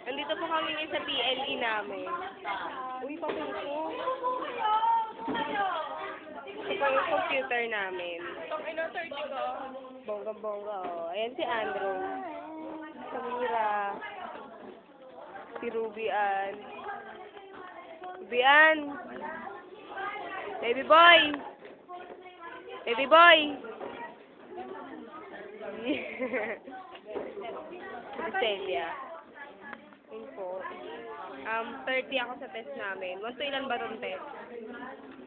Nandito po kami ngayon sa PLE namin. Uy, papel ko. Ito po yung computer namin. Bongga-bongga, oh. Ayan si Andrew. Samira. Si Ruby Ann. Ruby Ann. Baby boy. Baby boy. Celia. Yun po. 30 ako sa test namin. Wanto ilan ba tong test?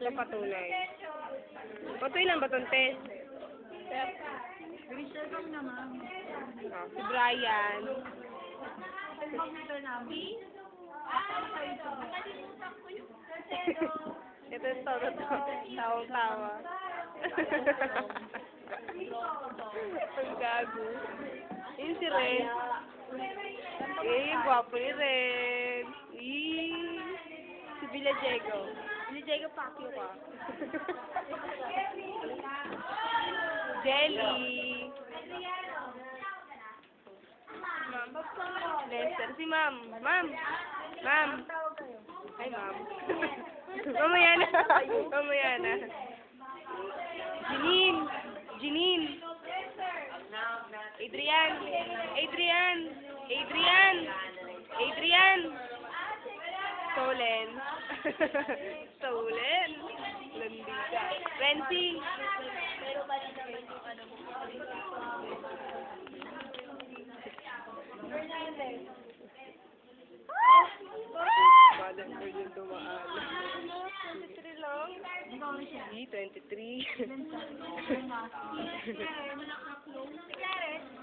Ito patunay. Wanto ilan ba tong test? Si Brian. Ito yung todo to. Tawang-tawa. Ang gago. Yun si Ren. Gwapo ni Ren. Si Villajego. Villajego, pakyo ka. Jelly. Lester. Si Ma'am. Ma'am. Ma'am. Hi, Ma'am. Mamaya na. Mamaya na. Janine. Janine. Adrian. Adrian. Adrian. Adrian. Solen. Solen. Landika. Renzi. Malas ko yung dumaan. 23 lang. 23.